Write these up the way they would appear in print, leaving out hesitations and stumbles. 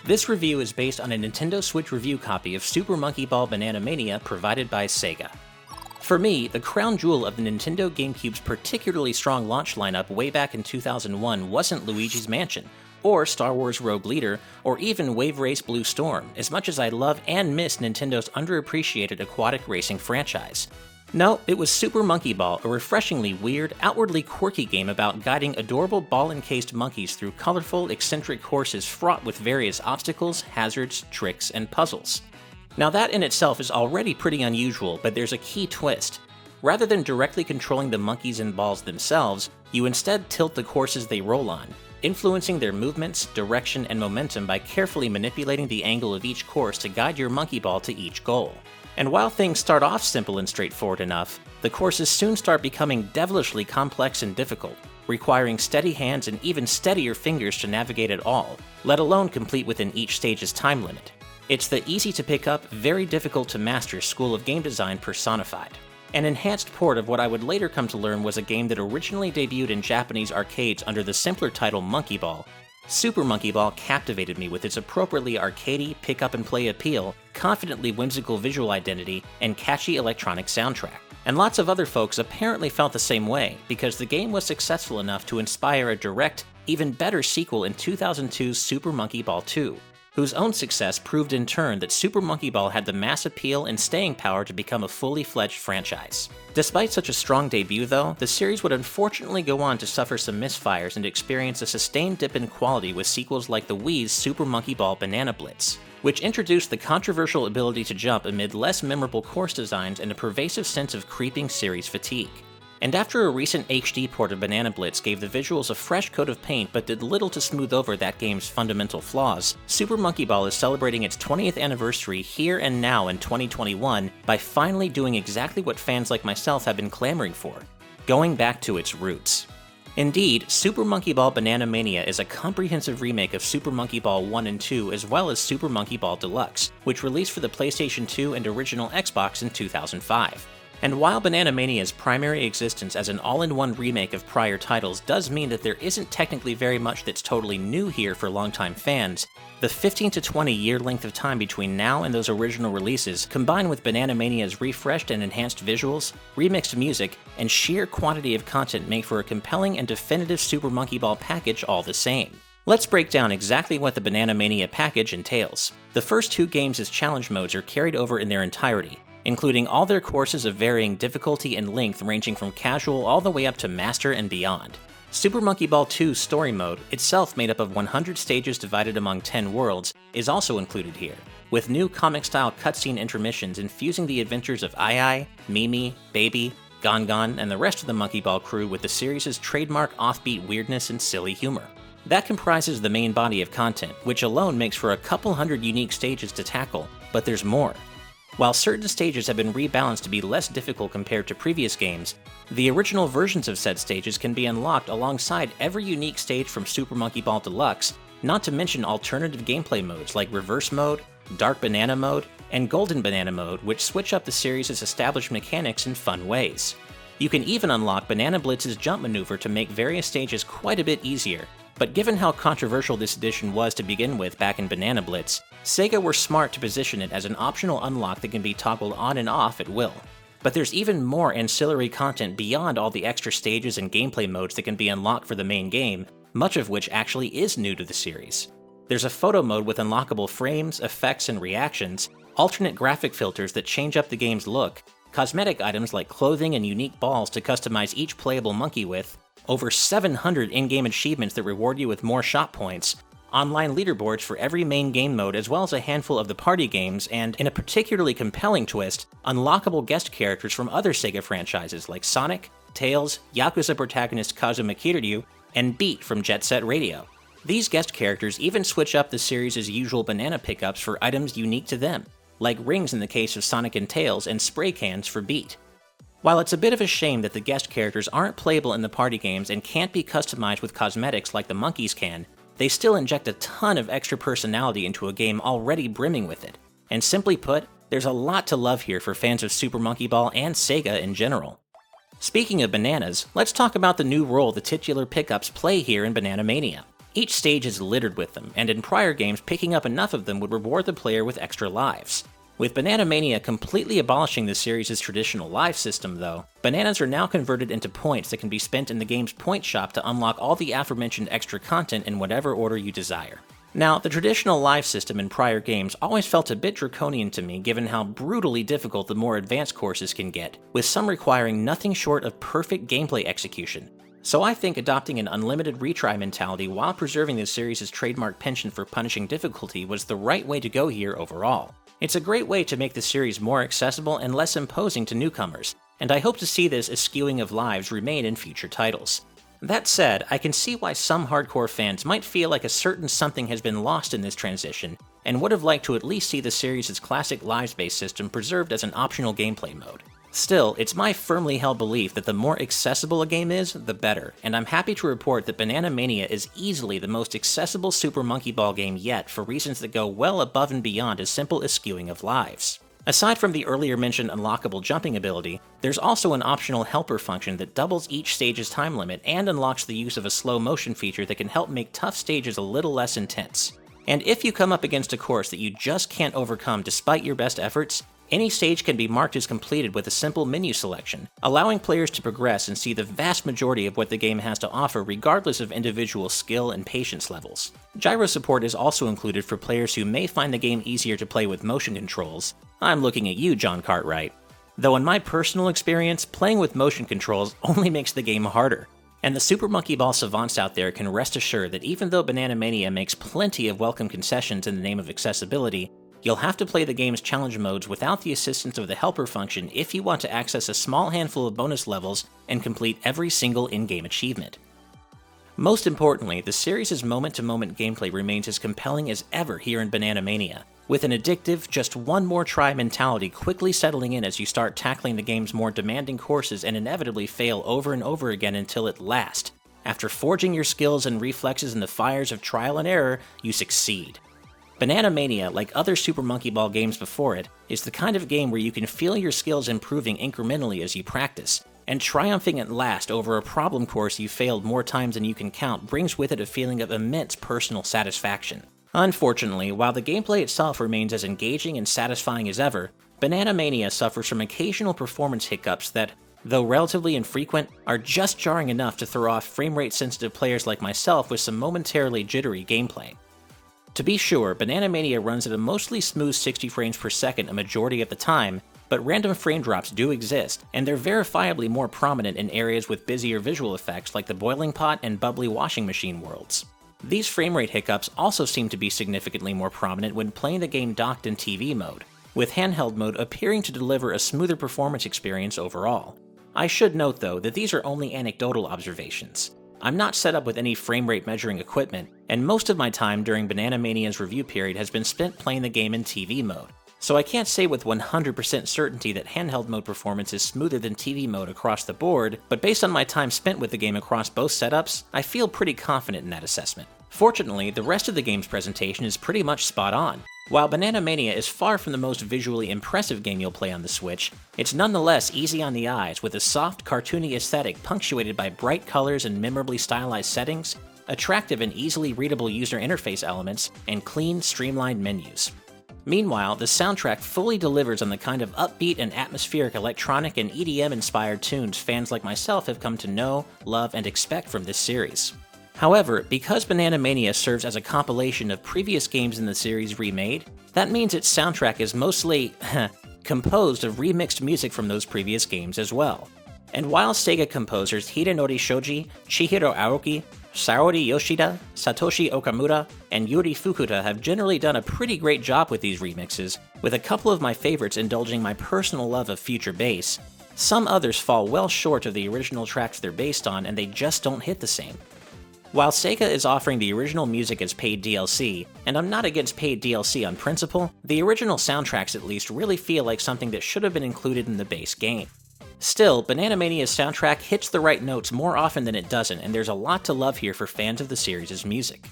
This review is based on a Nintendo Switch review copy of Super Monkey Ball Banana Mania provided by SEGA. For me, the crown jewel of the Nintendo GameCube's particularly strong launch lineup way back in 2001 wasn't Luigi's Mansion, or Star Wars Rogue Leader, or even Wave Race Blue Storm, as much as I love and miss Nintendo's underappreciated aquatic racing franchise. No, it was Super Monkey Ball, a refreshingly weird, outwardly quirky game about guiding adorable ball-encased monkeys through colorful, eccentric courses fraught with various obstacles, hazards, tricks, and puzzles. Now that in itself is already pretty unusual, but there's a key twist. Rather than directly controlling the monkeys and balls themselves, you instead tilt the courses they roll on, influencing their movements, direction, and momentum by carefully manipulating the angle of each course to guide your monkey ball to each goal. And while things start off simple and straightforward enough, the courses soon start becoming devilishly complex and difficult, requiring steady hands and even steadier fingers to navigate it all, let alone complete within each stage's time limit. It's the easy-to-pick-up, very difficult-to-master school of game design personified. An enhanced port of what I would later come to learn was a game that originally debuted in Japanese arcades under the simpler title Monkey Ball. Super Monkey Ball captivated me with its appropriately arcadey, pick-up-and-play appeal, confidently whimsical visual identity, and catchy electronic soundtrack. And lots of other folks apparently felt the same way, because the game was successful enough to inspire a direct, even better sequel in 2002's Super Monkey Ball 2, whose own success proved in turn that Super Monkey Ball had the mass appeal and staying power to become a fully fledged franchise. Despite such a strong debut though, the series would unfortunately go on to suffer some misfires and experience a sustained dip in quality with sequels like the Wii's Super Monkey Ball Banana Blitz, which introduced the controversial ability to jump amid less memorable course designs and a pervasive sense of creeping series fatigue. And after a recent HD port of Banana Blitz gave the visuals a fresh coat of paint but did little to smooth over that game's fundamental flaws, Super Monkey Ball is celebrating its 20th anniversary here and now in 2021 by finally doing exactly what fans like myself have been clamoring for, going back to its roots. Indeed, Super Monkey Ball Banana Mania is a comprehensive remake of Super Monkey Ball 1 and 2 as well as Super Monkey Ball Deluxe, which released for the PlayStation 2 and original Xbox in 2005. And while Banana Mania's primary existence as an all-in-one remake of prior titles does mean that there isn't technically very much that's totally new here for longtime fans, the 15 to 20 year length of time between now and those original releases, combined with Banana Mania's refreshed and enhanced visuals, remixed music, and sheer quantity of content make for a compelling and definitive Super Monkey Ball package all the same. Let's break down exactly what the Banana Mania package entails. The first two games' challenge modes are carried over in their entirety, including all their courses of varying difficulty and length ranging from casual all the way up to master and beyond. Super Monkey Ball 2's story mode, itself made up of 100 stages divided among 10 worlds, is also included here, with new comic-style cutscene intermissions infusing the adventures of AiAi, Mimi, Baby, Gon, and the rest of the Monkey Ball crew with the series' trademark offbeat weirdness and silly humor. That comprises the main body of content, which alone makes for a couple hundred unique stages to tackle, but there's more. While certain stages have been rebalanced to be less difficult compared to previous games, the original versions of said stages can be unlocked alongside every unique stage from Super Monkey Ball Deluxe, not to mention alternative gameplay modes like Reverse Mode, Dark Banana Mode, and Golden Banana Mode, which switch up the series' established mechanics in fun ways. You can even unlock Banana Blitz's jump maneuver to make various stages quite a bit easier, but given how controversial this edition was to begin with back in Banana Blitz, SEGA were smart to position it as an optional unlock that can be toggled on and off at will. But there's even more ancillary content beyond all the extra stages and gameplay modes that can be unlocked for the main game, much of which actually is new to the series. There's a photo mode with unlockable frames, effects, and reactions, alternate graphic filters that change up the game's look, cosmetic items like clothing and unique balls to customize each playable monkey with, over 700 in-game achievements that reward you with more shop points, online leaderboards for every main game mode as well as a handful of the party games, and, in a particularly compelling twist, unlockable guest characters from other SEGA franchises like Sonic, Tails, Yakuza protagonist Kazuma Kiryu, and Beat from Jet Set Radio. These guest characters even switch up the series' usual banana pickups for items unique to them, like rings in the case of Sonic and Tails and spray cans for Beat. While it's a bit of a shame that the guest characters aren't playable in the party games and can't be customized with cosmetics like the monkeys can, they still inject a ton of extra personality into a game already brimming with it. And simply put, there's a lot to love here for fans of Super Monkey Ball and SEGA in general. Speaking of bananas, let's talk about the new role the titular pickups play here in Banana Mania. Each stage is littered with them, and in prior games, picking up enough of them would reward the player with extra lives. With Banana Mania completely abolishing the series' traditional life system, though, bananas are now converted into points that can be spent in the game's point shop to unlock all the aforementioned extra content in whatever order you desire. Now, the traditional life system in prior games always felt a bit draconian to me given how brutally difficult the more advanced courses can get, with some requiring nothing short of perfect gameplay execution. So I think adopting an unlimited retry mentality while preserving the series' trademark penchant for punishing difficulty was the right way to go here overall. It's a great way to make the series more accessible and less imposing to newcomers, and I hope to see this eschewing of lives remain in future titles. That said, I can see why some hardcore fans might feel like a certain something has been lost in this transition, and would have liked to at least see the series' classic lives-based system preserved as an optional gameplay mode. Still, it's my firmly held belief that the more accessible a game is, the better, and I'm happy to report that Banana Mania is easily the most accessible Super Monkey Ball game yet for reasons that go well above and beyond as simple as skewing of lives. Aside from the earlier mentioned unlockable jumping ability, there's also an optional helper function that doubles each stage's time limit and unlocks the use of a slow motion feature that can help make tough stages a little less intense. And if you come up against a course that you just can't overcome despite your best efforts, any stage can be marked as completed with a simple menu selection, allowing players to progress and see the vast majority of what the game has to offer regardless of individual skill and patience levels. Gyro support is also included for players who may find the game easier to play with motion controls. I'm looking at you, John Cartwright. Though in my personal experience, playing with motion controls only makes the game harder. And the Super Monkey Ball savants out there can rest assured that even though Banana Mania makes plenty of welcome concessions in the name of accessibility, you'll have to play the game's challenge modes without the assistance of the helper function if you want to access a small handful of bonus levels and complete every single in-game achievement. Most importantly, the series' moment-to-moment gameplay remains as compelling as ever here in Banana Mania, with an addictive, just one more try mentality quickly settling in as you start tackling the game's more demanding courses and inevitably fail over and over again until at last, after forging your skills and reflexes in the fires of trial and error, you succeed. Banana Mania, like other Super Monkey Ball games before it, is the kind of game where you can feel your skills improving incrementally as you practice, and triumphing at last over a problem course you failed more times than you can count brings with it a feeling of immense personal satisfaction. Unfortunately, while the gameplay itself remains as engaging and satisfying as ever, Banana Mania suffers from occasional performance hiccups that, though relatively infrequent, are just jarring enough to throw off frame rate sensitive players like myself with some momentarily jittery gameplay. To be sure, Banana Mania runs at a mostly smooth 60 frames per second a majority of the time, but random frame drops do exist, and they're verifiably more prominent in areas with busier visual effects like the boiling pot and bubbly washing machine worlds. These frame rate hiccups also seem to be significantly more prominent when playing the game docked in TV mode, with handheld mode appearing to deliver a smoother performance experience overall. I should note though that these are only anecdotal observations. I'm not set up with any frame rate measuring equipment, and most of my time during Banana Mania's review period has been spent playing the game in TV mode, so I can't say with 100% certainty that handheld mode performance is smoother than TV mode across the board, but based on my time spent with the game across both setups, I feel pretty confident in that assessment. Fortunately, the rest of the game's presentation is pretty much spot on. While Banana Mania is far from the most visually impressive game you'll play on the Switch, it's nonetheless easy on the eyes with a soft, cartoony aesthetic punctuated by bright colors and memorably stylized settings, attractive and easily readable user interface elements, and clean, streamlined menus. Meanwhile, the soundtrack fully delivers on the kind of upbeat and atmospheric electronic and EDM-inspired tunes fans like myself have come to know, love, and expect from this series. However, because Banana Mania serves as a compilation of previous games in the series remade, that means its soundtrack is mostly composed of remixed music from those previous games as well. And while SEGA composers Hidenori Shoji, Chihiro Aoki, Saori Yoshida, Satoshi Okamura, and Yuri Fukuda have generally done a pretty great job with these remixes, with a couple of my favorites indulging my personal love of future bass, some others fall well short of the original tracks they're based on and they just don't hit the same. While SEGA is offering the original music as paid DLC, and I'm not against paid DLC on principle, the original soundtracks at least really feel like something that should have been included in the base game. Still, Banana Mania's soundtrack hits the right notes more often than it doesn't, and there's a lot to love here for fans of the series' music.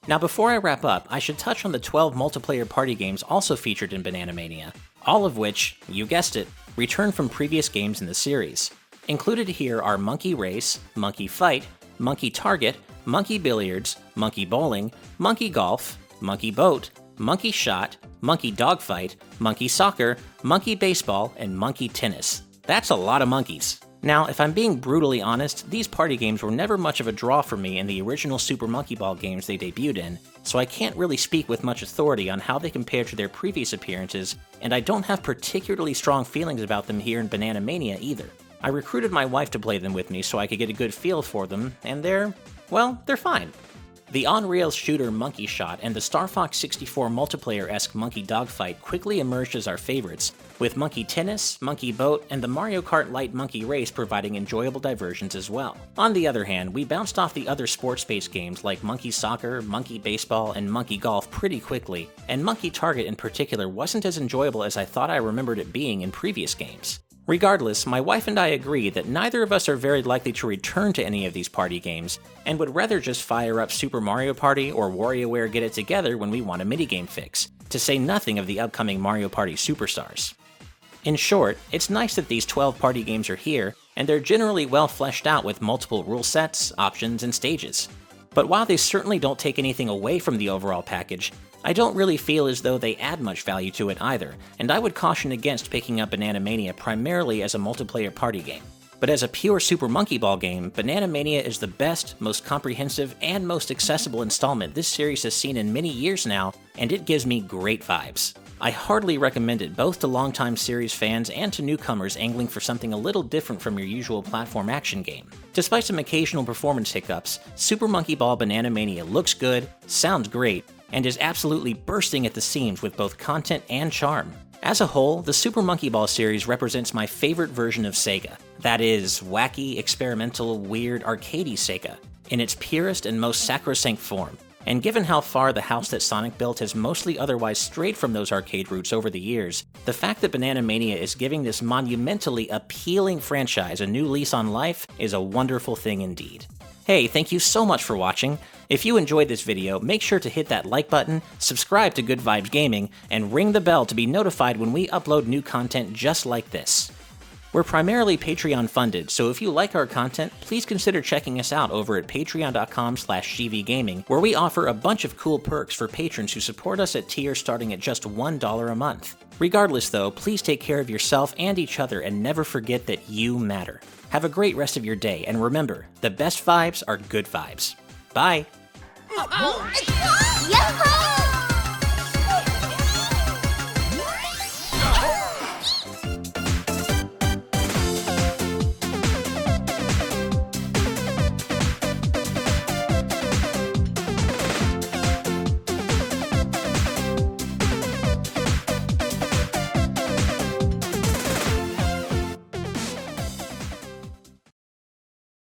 Now before I wrap up, I should touch on the 12 multiplayer party games also featured in Banana Mania, all of which, you guessed it, return from previous games in the series. Included here are Monkey Race, Monkey Fight, Monkey Target, monkey billiards, monkey bowling, monkey golf, monkey boat, monkey shot, monkey dogfight, monkey soccer, monkey baseball, and monkey tennis. That's a lot of monkeys. Now, if I'm being brutally honest, these party games were never much of a draw for me in the original Super Monkey Ball games they debuted in, so I can't really speak with much authority on how they compare to their previous appearances, and I don't have particularly strong feelings about them here in Banana Mania either. I recruited my wife to play them with me so I could get a good feel for them, and they're fine. The on-rails shooter Monkey Shot and the Star Fox 64 multiplayer-esque Monkey Dogfight quickly emerged as our favorites, with Monkey Tennis, Monkey Boat, and the Mario Kart Light Monkey Race providing enjoyable diversions as well. On the other hand, we bounced off the other sports-based games like Monkey Soccer, Monkey Baseball, and Monkey Golf pretty quickly, and Monkey Target in particular wasn't as enjoyable as I thought I remembered it being in previous games. Regardless, my wife and I agree that neither of us are very likely to return to any of these party games, and would rather just fire up Super Mario Party or WarioWare Get It Together when we want a minigame fix, to say nothing of the upcoming Mario Party Superstars. In short, it's nice that these 12 party games are here, and they're generally well fleshed out with multiple rule sets, options, and stages. But while they certainly don't take anything away from the overall package, I don't really feel as though they add much value to it either, and I would caution against picking up Banana Mania primarily as a multiplayer party game. But as a pure Super Monkey Ball game, Banana Mania is the best, most comprehensive, and most accessible installment this series has seen in many years now, and it gives me great vibes. I heartily recommend it both to longtime series fans and to newcomers angling for something a little different from your usual platform action game. Despite some occasional performance hiccups, Super Monkey Ball Banana Mania looks good, sounds great, and is absolutely bursting at the seams with both content and charm. As a whole, the Super Monkey Ball series represents my favorite version of SEGA. That is, wacky, experimental, weird, arcadey SEGA, in its purest and most sacrosanct form. And given how far the house that Sonic built has mostly otherwise strayed from those arcade roots over the years, the fact that Banana Mania is giving this monumentally appealing franchise a new lease on life is a wonderful thing indeed. Hey, thank you so much for watching. If you enjoyed this video, make sure to hit that like button, subscribe to Good Vibes Gaming, and ring the bell to be notified when we upload new content just like this. We're primarily Patreon funded, so if you like our content, please consider checking us out over at patreon.com/gvgaming, where we offer a bunch of cool perks for patrons who support us at tiers starting at just $1 a month. Regardless though, please take care of yourself and each other and never forget that you matter. Have a great rest of your day, and remember, the best vibes are good vibes. Bye! Yahoo!